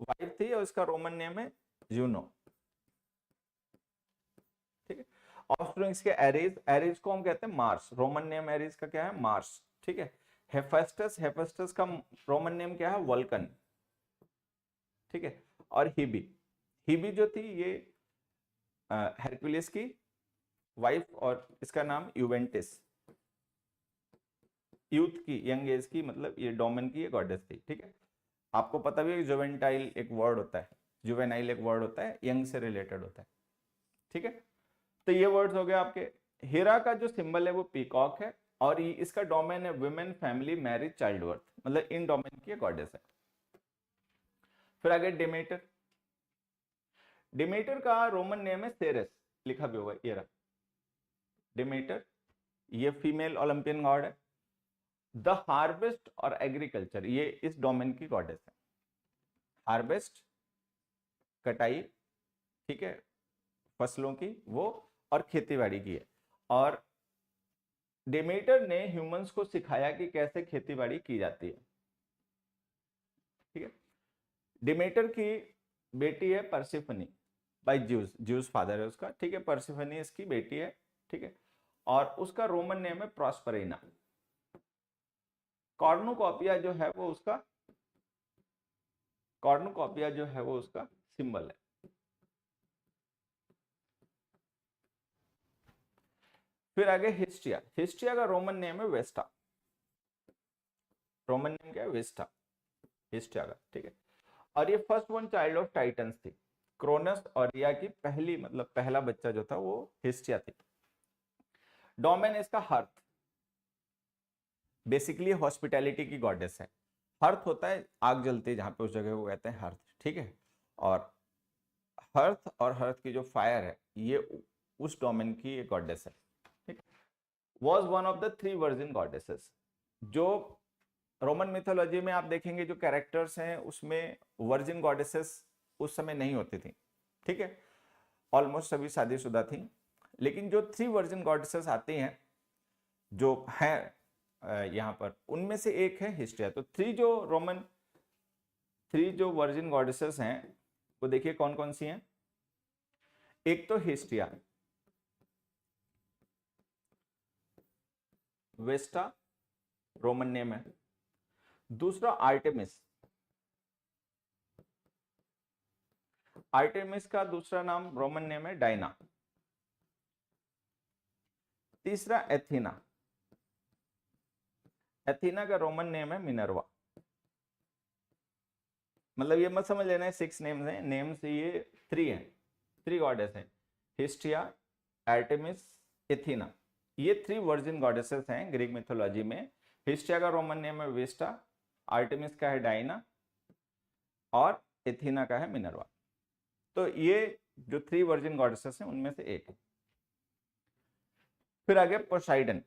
वाइफ थी और इसका रोमन नेम है जूनो, ठीक है। ऑफस्प्रिंग्स के एरीज, एरीज को हम कहते हैं मार्स, रोमन नेम एरीज का क्या है मार्स, ठीक है। हेफेस्टस, हेफेस्टस का रोमन नेम क्या है वल्कन, ठीक है। और हिबी, हिबी जो थी ये हेरकुलिस की वाइफ और इसका नाम यूवेंटिस, यूथ की, यंग एज की, मतलब ये डोमेन की ये गॉडेस थी, ठीक है। आपको पता भी है कि जुवेंटाइल एक वर्ड होता है, जुवेनाइल एक वर्ड होता है, यंग से रिलेटेड होता है, ठीक है। तो ये वर्ड्स हो गए आपके। हेरा का जो सिंबल है वो पीकॉक है और ये इसका डोमेन है women, family, marriage, child birth, मतलब इन डोमेन की गॉडेस है। फिर आगे डिमेटर, डिमेटर का रोमन नेम है सेरेस, लिखा भी होगा ये रहा डिमेटर, ये फीमेल ओलंपियन गॉड है। द हार्वेस्ट और एग्रीकल्चर, ये इस डोमेन की गॉडेस है। हार्वेस्ट कटाई, ठीक है, फसलों की वो, और खेतीबाड़ी की है। और डेमेटर ने ह्यूमंस को सिखाया कि कैसे खेतीबाड़ी की जाती है, ठीक है। डेमेटर की बेटी है परसिफनी बाय ज्यूस, ज्यूस फादर है उसका, ठीक है। परसिफनी इसकी बेटी है, ठीक है। और उसका रोमन नेम है प्रॉस्परेना। कॉर्नुकॉपिया जो है वो उसका, कॉर्नुकॉपिया जो है वो उसका सिंबल है। फिर आगे हिस्टिया, हिस्टिया का रोमन नेम है वेस्टा, रोमन नेम क्या है वेस्टा, हिस्टिया का, ठीक है। और ये first one child of titans थी, क्रोनस और रिया की पहली, मतलब पहला बच्चा जो था वो हिस्टिया थी। डोमेन इसका हर्थ, बेसिकली हॉस्पिटैलिटी की गॉडेस है। हर्थ होता है आग जलती है जहां पे, उस जगह को कहते हैं हर्थ, ठीक है। और हर्थ और हर्थ की जो फायर है ये उस डोमेन की एक गॉडेस है, ठीक। Was one of the 3 virgin goddesses. जो रोमन मिथोलॉजी में आप देखेंगे जो कैरेक्टर्स हैं उसमें वर्जिन गॉडेसेस उस समय नहीं होती थी, ठीक है। ऑलमोस्ट सभी शादीशुदा थी। लेकिन जो 3 वर्जिन गॉडेसेस आती हैं जो हैं यहाँ पर, उनमें से एक है हिस्टिया। तो 3 जो वर्जिन गॉडेसेस हैं वो देखिए कौन कौन सी हैं। एक तो हिस्टिया, वेस्टा रोमन नेम है। दूसरा आर्टेमिस, आर्टेमिस का दूसरा नाम रोमन नेम है डायना। तीसरा एथीना, एथीना का रोमन नेम है मिनर्वा। मतलब ये मत समझ लेना है 6 नेम्स हैं, नेम्स ये 3 हैं, 3 गॉडेस हैं, हिस्टिया, आर्टेमिस, एथीना। ये 3 वर्जिन गॉडेसेस हैं ग्रीक मिथोलॉजी में। हिस्टिया का रोमन नेम है वेस्टा, आर्टेमिस का है डायना और एथीना का है मिनर्वा। तो ये जो 3 वर्जिन गॉडेसेस हैं उनमें से एक है। फिर आगे पोसाइडन,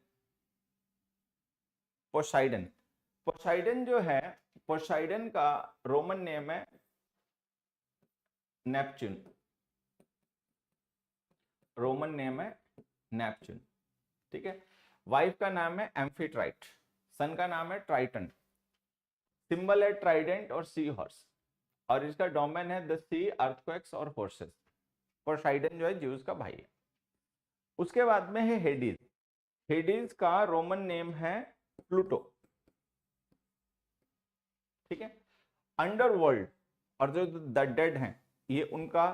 पोसाइडन, पोसाइडन जो है, पोसाइडन का रोमन नेम है नेपच्यून, रोमन नेम है नेपच्यून, ठीक है। वाइफ का नाम है एम्फीट्राइट, सन का नाम है ट्राइटन, सिंबल है ट्राइडेंट और सी हॉर्स, और इसका डोमेन है द सी, अर्थक्वेक्स और फोर्सेस। पोसाइडन जो है ज्यूस का भाई है। उसके बाद में है हेडीज, हेडीज का रोमन नेम है प्लूटो, ठीक है। अंडरवर्ल्ड और जो द डेड हैं ये उनका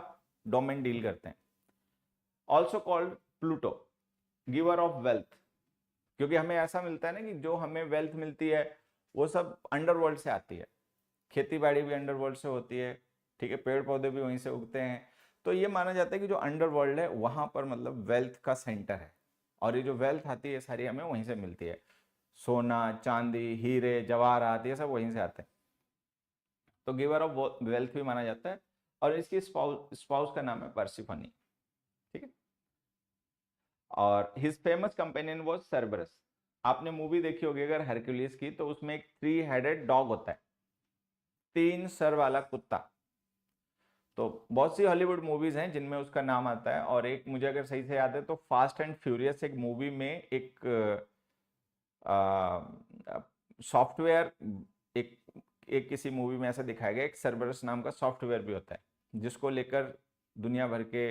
डोमेन डील करते हैं। Also called Pluto, giver of wealth, क्योंकि हमें ऐसा मिलता है ना कि जो हमें वेल्थ मिलती है वो सब अंडरवर्ल्ड से आती है। खेती बाड़ी भी अंडरवर्ल्ड से होती है, ठीक है, पेड़ पौधे भी वहीं से उगते हैं। तो ये माना जाता है कि जो अंडरवर्ल्ड है वहां पर मतलब वेल्थ का सेंटर है, और ये जो वेल्थ आती है सारी हमें वहीं से मिलती है। सोना, चांदी, हीरे, जवाहरात, ये सब वहीं से आते हैं। तो गिवर ऑफ वेल्थ भी माना जाता है। और इसकी स्पाउस का नाम है पर्सिफनी, ठीक है। और हिज फेमस कंपेनियन वाज सर्बरस। आपने मूवी देखी होगी अगर हरक्यूलिस की, तो उसमें एक 3 हेडेड डॉग होता है, 3 सर वाला कुत्ता। तो बहुत सी हॉलीवुड मूवीज हैं जिनमें उसका नाम आता है। और एक मुझे अगर सही से याद है तो फास्ट एंड फ्यूरियस एक मूवी में एक सॉफ्टवेयर, एक एक किसी मूवी में ऐसा दिखाया गया, एक सर्बरस नाम का सॉफ्टवेयर भी होता है जिसको लेकर दुनिया भर के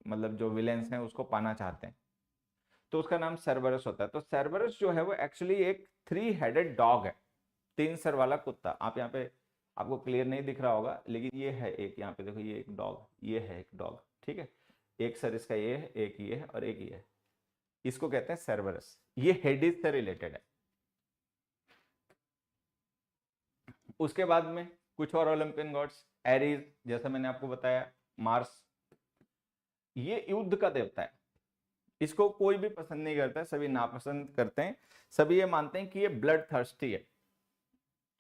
मतलब जो विलेंस हैं उसको पाना चाहते हैं, तो उसका नाम सर्बरस होता है। तो सर्बरस जो है वो एक्चुअली एक 3 हेडेड डॉग है, 3 सर वाला कुत्ता। आप यहाँ पे, आपको क्लियर नहीं दिख रहा होगा लेकिन ये है एक, यहाँ पे देखो ये एक डॉग, ये है एक डॉग, ठीक है। एक सर इसका ये है, एक ये है और एक ये है, इसको कहते हैं सर्बरस। ये हेडिस से रिलेटेड है। उसके बाद में कुछ और ओलंपियन गॉड्स, एरीज जैसा मैंने आपको बताया, मार्स, ये युद्ध का देवता है। इसको कोई भी पसंद नहीं करता है, सभी नापसंद करते हैं। सभी ये मानते हैं कि ये ब्लड थर्स्टी है,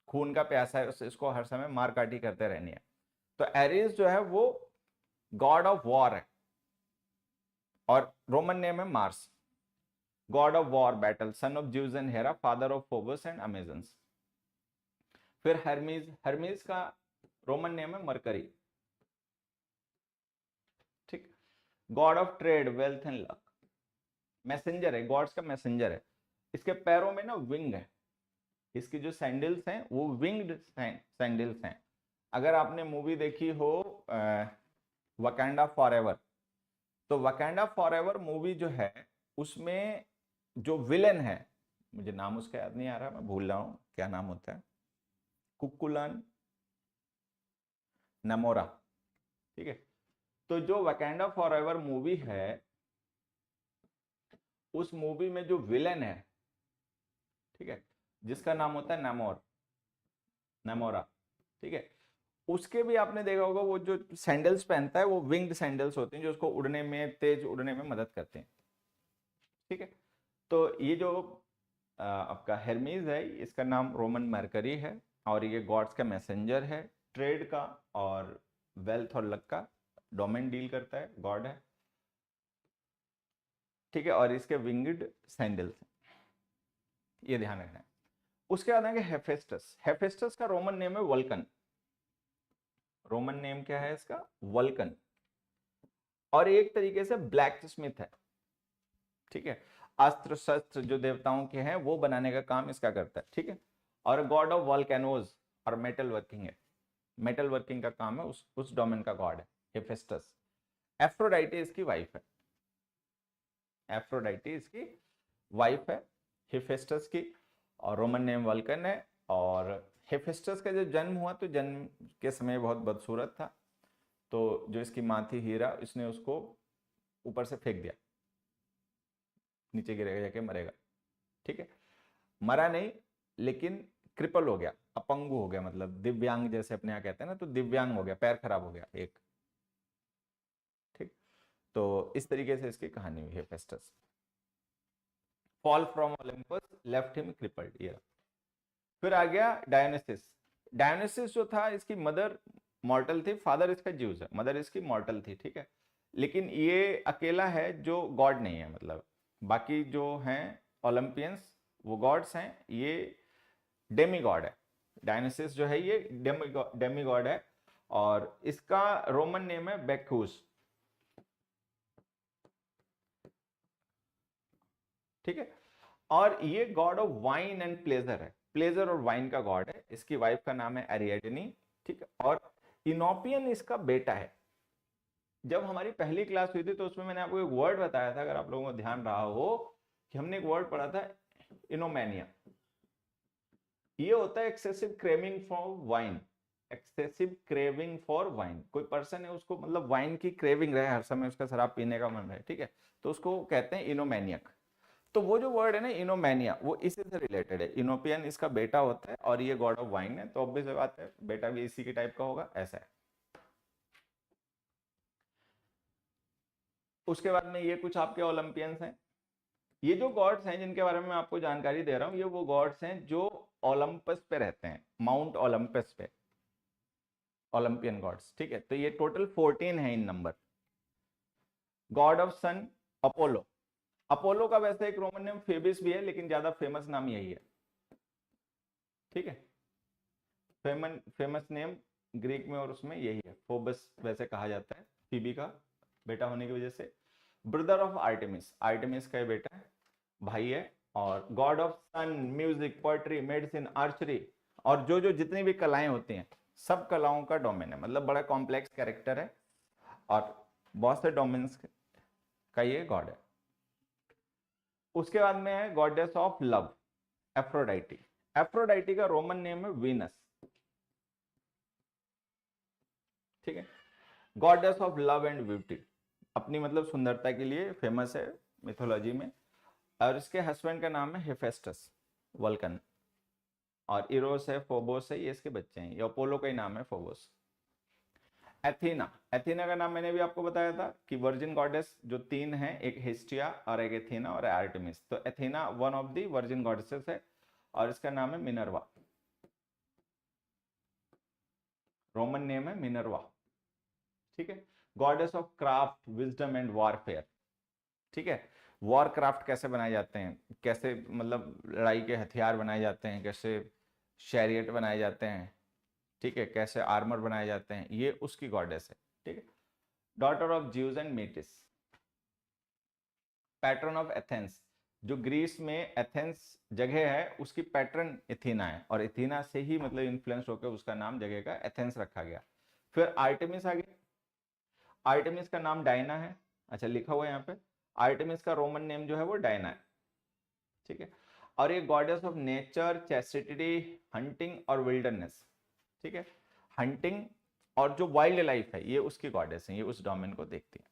खून का प्यासा है, इसको हर समय मार काटी करते रहनी है। तो एरीज जो है वो गॉड ऑफ वॉर है, और रोमन नेम है Mars. God of war, battle, son of Zeus and Hera, father of Phobos and Amazons. फिर हर्मीज, हर्मीज का रोमन नेम है मरकरी, ठीक। God of trade, wealth and luck, messenger है, gods का messenger है। इसके पैरों में ना विंग है, इसकी जो सैंडल्स हैं वो विंग्ड सैंडल्स हैं। अगर आपने मूवी देखी हो वकैंडा फॉरएवर, तो वकैंडा फॉरएवर मूवी जो है उसमें जो विलेन है, मुझे नाम उसका याद नहीं आ रहा, मैं भूल रहा हूं क्या नाम होता है, कुकुलन नमोरा, ठीक है। तो जो वकैंडा फॉरएवर मूवी है, उस मूवी में जो विलेन है, ठीक है, जिसका नाम होता है नमोर, नमोरा, ठीक है, उसके भी आपने देखा होगा वो जो सैंडल्स पहनता है वो विंग्ड सैंडल्स होते हैं जो उसको उड़ने में, तेज उड़ने में मदद करते हैं, ठीक है। तो ये जो आपका हेरमीज है, इसका नाम रोमन मरकरी है, और ये गॉड्स का मैसेंजर है, ट्रेड का और वेल्थ और लक का डोमेन डील करता है, गॉड है, ठीक है। और इसके विंग्ड सैंडल्स, ये ध्यान रखना है। उसके बाद आएंगे हेफेस्टस। हेफेस्टस का रोमन नेम है वल्कन, रोमन नेम क्या है इसका, वल्कन। और एक तरीके से ब्लैक स्मिथ है, ठीक है। अस्त्र शस्त्र जो देवताओं के हैं वो बनाने का काम इसका करता है, ठीक है। और गॉड ऑफ वॉल्केनोज और मेटल वर्किंग है, मेटल वर्किंग का काम है, उस डोमेन का गॉड है हेफेस्टस। एफ्रोडाइटे इसकी वाइफ है, एफ्रोडाइटे इसकी वाइफ है हेफेस्टस की, और रोमन नेम वल्कन है। और हेफेस्टस का जब जन्म हुआ तो जन्म के समय बहुत बदसूरत था, तो जो इसकी माँ थी हीरा, इसने उसको ऊपर से फेंक दिया, नीचे गिरेगा जाके मरेगा, ठीक है। मरा नहीं लेकिन क्रिपल हो गया, अपंगु हो गया, मतलब दिव्यांग जैसे अपने यहाँ कहते हैं ना, तो दिव्यांग हो गया, पैर खराब हो गया एक, ठीक। तो इस तरीके से इसकी कहानी हुई है Hephaestus. Fall from Olympus, left him crippled, ये। फिर आ गया डायोनिसिस। डायोनिसिस जो था, इसकी मदर मॉर्टल थी, फादर इसका ज्यूस है, मदर इसकी मॉर्टल थी, ठीक है। लेकिन ये अकेला है जो गॉड नहीं है, मतलब बाकी जो हैं ओलंपियंस वो गॉड्स हैं, ये डेमी गॉड है। डायनासिस जो है ये डेमी गॉड है, और इसका रोमन नेम है बैक्यूस, ठीक है। और ये God of wine and pleasure है, प्लेजर और वाइन का गॉड है। इसकी वाइफ का नाम है एरिएडनी, ठीक है। और इनोपियन इसका बेटा है। जब हमारी पहली क्लास हुई थी तो उसमें मैंने आपको एक वर्ड बताया था, अगर आप लोगों को ध्यान रहा हो, कि हमने एक वर्ड पढ़ा था इनोमैनिया। ये होता है excessive craving for wine, excessive craving for wine. कोई पर्सन है उसको मतलब वाइन की क्रेविंग रहे, हर समय उसका शराब पीने का मन रहे, ठीक है, तो उसको कहते हैं इनोमैनियक। तो वो जो वर्ड है ना इनोमैनिया, वो इसी से रिलेटेड है। इनोपियन इसका बेटा होता है और ये गॉड ऑफ वाइन है, तो ऑब्वियस बात है बेटा भी इसी के टाइप का होगा, ऐसा है। उसके बाद में ये कुछ आपके ओलंपियंस हैं। ये जो गॉड्स हैं जिनके बारे में मैं आपको जानकारी दे रहा हूं, ये वो गॉड्स हैं जो ओलंपस पे रहते हैं, माउंट ओलंपस पे, ओलंपियन गॉड्स, ठीक है। तो ये टोटल 14 है in number. God of sun, Apollo. Apollo का वैसे एक रोमन नेम फेबिस भी है, लेकिन ज्यादा फेमस नाम यही है, ठीक है। फेमस नेम ग्रीक में और उसमें यही है, फोबस वैसे कहा जाता है, फीबी का बेटा होने की वजह से। ब्रदर ऑफ आर्टेमिस, आर्टेमिस का बेटा है, भाई है। और god of sun, music, poetry, medicine, archery, और जो जो जितनी भी कलाएं होती हैं सब कलाओं का डोमेन है, मतलब बड़ा कॉम्प्लेक्स कैरेक्टर है और बहुत से डोमेन्स का ये गॉड है। उसके बाद में है goddess of love, Aphrodite. Aphrodite का रोमन नेम है वीनस, ठीक है। Goddess of love and beauty, अपनी मतलब सुंदरता के लिए फेमस है मिथोलॉजी में। और इसके हस्बैंड का नाम है हेफेस्टस, वल्कन। और इरोस है, फोबोस है, ये इसके बच्चे हैं। ये अपोलो का ही नाम है, फोबोस। एथीना, एथीना का नाम मैंने भी आपको बताया था कि वर्जिन गॉडेस जो तीन हैं, एक हिस्टिया और एक एथीना और आर्टेमिस। तो एथीना one of the virgin goddesses है और इसका नाम है मिनर्वा, रोमन नेम है मिनर्वा, ठीक है। Goddess of craft, wisdom and warfare, ठीक है। वॉर क्राफ्ट कैसे बनाए जाते हैं, कैसे मतलब लड़ाई के हथियार बनाए जाते हैं, कैसे शैरियट बनाए जाते हैं, ठीक है, कैसे आर्मर बनाए जाते हैं, ये उसकी गॉडेस है, ठीक है। Daughter of Zeus and Metis, patron of Athens, जो ग्रीस में एथेंस जगह है उसकी पैट्रन एथीना है, और एथीना से ही मतलब इन्फ्लुएंस होकर उसका नाम जगह का एथेंस रखा गया। फिर आर्टेमिस आ गई, आर्टेमिस का नाम डायना है, अच्छा लिखा हुआ है यहाँ पे। आर्टेमिस का रोमन नेम जो है वो डायना है, ठीक है। और ये goddess of nature, chastity, hunting और विल्डरनेस, ठीक है। हंटिंग और जो वाइल्ड लाइफ है ये उसकी गॉडेस है, ये उस डोमेन को देखती है।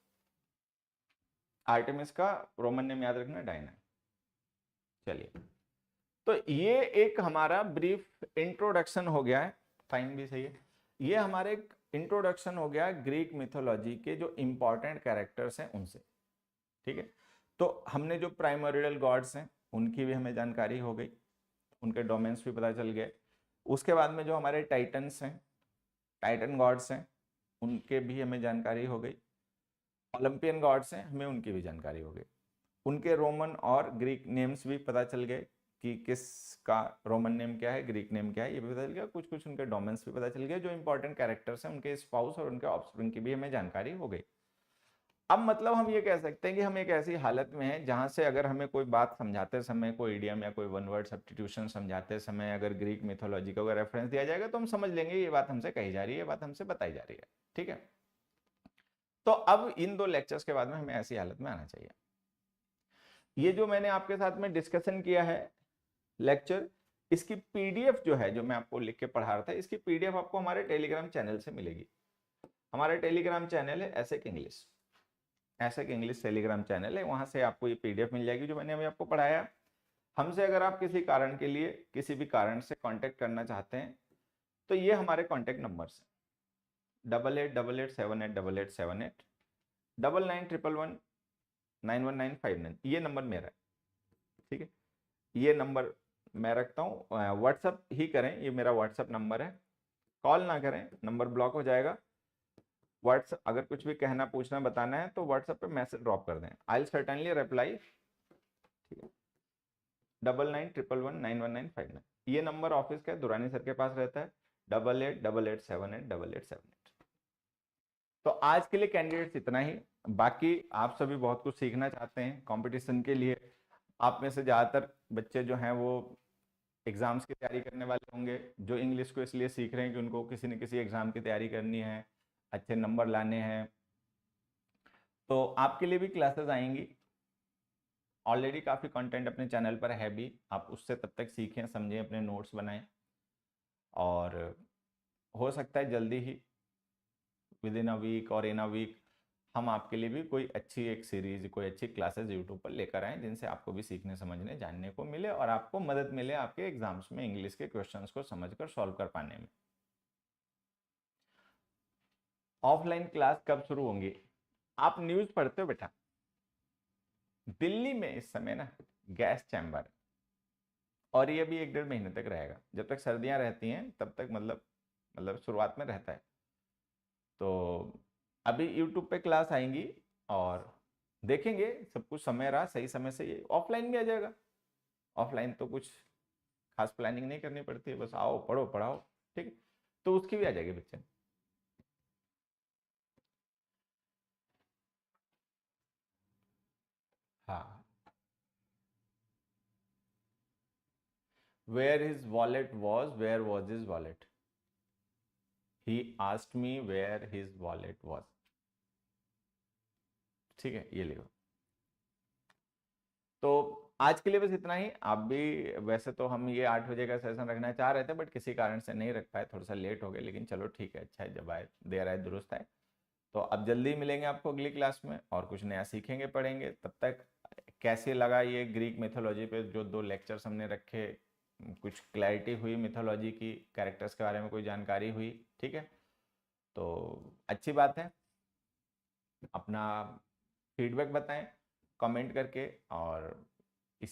आर्टेमिस का रोमन नेम याद रखना डायना। चलिए, तो ये एक हमारा ब्रीफ इंट्रोडक्शन हो गया है, टाइम भी सही है। ये हमारे एक इंट्रोडक्शन हो गया ग्रीक मिथोलॉजी के जो इंपॉर्टेंट कैरेक्टर्स हैं उनसे, ठीक है। तो हमने जो प्राइमोरियल गॉड्स हैं उनकी भी हमें जानकारी हो गई, उनके डोमेन्स भी पता चल गए। उसके बाद में जो हमारे टाइटन्स हैं, टाइटन गॉड्स हैं, उनके भी हमें जानकारी हो गई। ओलंपियन गॉड्स हैं, हमें उनकी भी जानकारी हो गई। उनके रोमन और ग्रीक नेम्स भी पता चल गए कि किसका रोमन नेम क्या है, ग्रीक नेम क्या है, ये भी पता चल गया। कुछ कुछ उनके डोमेन्स भी पता चल गए, जो इंपॉर्टेंट कैरेक्टर्स हैं उनके स्पाउस और उनके ऑफस्प्रिंग की भी हमें जानकारी हो गई। अब मतलब हम ये कह सकते हैं कि हम एक ऐसी हालत में हैं जहां से अगर हमें कोई बात समझाते समय, कोई इडियम या कोई वन वर्ड सब्स्टिट्यूशन समझाते समय अगर ग्रीक मिथोलॉजी का रेफरेंस दिया जाएगा तो हम समझ लेंगे ये बात हमसे कही जा रही है, ये बात हमसे बताई जा रही है, ठीक है। तो अब इन दो लेक्चर्स के बाद में हमें ऐसी हालत में आना चाहिए। ये जो मैंने आपके साथ में डिस्कशन किया है लेक्चर, इसकी पीडीएफ जो है, जो मैं आपको लिख के पढ़ा रहा था, इसकी पीडीएफ आपको हमारे टेलीग्राम चैनल से मिलेगी। हमारा टेलीग्राम चैनल है AHSEC English, AHSEC English Telegram channel है, वहां से आपको ये पीडीएफ मिल जाएगी जो मैंने अभी आपको पढ़ाया। हमसे अगर आप किसी कारण के लिए, किसी भी कारण से कांटेक्ट करना चाहते हैं तो ये हमारे कांटेक्ट नंबर्स हैं 8888788878, 9911191959, ये नंबर मेरा है, ठीक है। ये नंबर मैं रखता हूँ, व्हाट्सअप ही करें, ये मेरा व्हाट्सअप नंबर है। कॉल ना करें, नंबर ब्लॉक हो जाएगा। व्हाट्सअप अगर कुछ भी कहना, पूछना, बताना है तो व्हाट्सएप पे मैसेज ड्रॉप कर दें, आई विल सर्टेनली रिप्लाई, ठीक है। 9911191959, ये नंबर ऑफिस का है, दुरानी सर के पास रहता है, 8888788878। तो आज के लिए कैंडिडेट्स इतना ही। बाकी आप सभी बहुत कुछ सीखना चाहते हैं कंपटीशन के लिए। आप में से ज़्यादातर बच्चे जो हैं वो एग्जाम्स की तैयारी करने वाले होंगे, जो इंग्लिश को इसलिए सीख रहे हैं कि उनको किसी न किसी एग्जाम की तैयारी करनी है, अच्छे नंबर लाने हैं। तो आपके लिए भी क्लासेस आएंगी, ऑलरेडी काफ़ी कंटेंट अपने चैनल पर है भी, आप उससे तब तक सीखें, समझें, अपने नोट्स बनाएं। और हो सकता है जल्दी ही विद इन अ वीक और इन अ वीक हम आपके लिए भी कोई अच्छी एक सीरीज, कोई अच्छी क्लासेस यूट्यूब पर लेकर आएँ जिनसे आपको भी सीखने, समझने, जानने को मिले और आपको मदद मिले आपके एग्जाम्स में इंग्लिश के क्वेश्चंस को समझकर सॉल्व कर पाने में। ऑफलाइन क्लास कब शुरू होंगी? आप न्यूज़ पढ़ते हो बेटा? दिल्ली में इस समय ना गैस चैम्बर, और ये भी 1 डेढ़ महीने तक रहेगा, जब तक सर्दियां रहती हैं तब तक, मतलब शुरुआत में रहता है। तो अभी यूट्यूब पे क्लास आएंगी और देखेंगे, सब कुछ समय रहा सही समय से ये ऑफलाइन भी आ जाएगा। ऑफलाइन तो कुछ खास प्लानिंग नहीं करनी पड़ती है, बस आओ, पढ़ो, पढ़ाओ, ठीक है। तो उसकी भी आ जाएगी बच्चे। हाँ, where his wallet was, where was his wallet, he asked me where his wallet was. ठीक है, ये लिखो। तो आज के लिए बस इतना ही। आप भी, वैसे तो हम ये 8 बजे का सेशन रखना चाह रहे थे, बट किसी कारण से नहीं रख पाए, थोड़ा सा लेट हो गए, लेकिन चलो ठीक है, अच्छा है, जब आए देर आए दुरुस्त आए। तो अब जल्दी मिलेंगे आपको अगली क्लास में, और कुछ नया सीखेंगे पढ़ेंगे। तब तक कैसे लगा ये ग्रीक मिथोलॉजी पे जो 2 लेक्चर्स हमने रखे, कुछ क्लैरिटी हुई मिथोलॉजी की, कैरेक्टर्स के बारे में कोई जानकारी हुई, ठीक है, तो अच्छी बात है। अपना फीडबैक बताएं कमेंट करके, और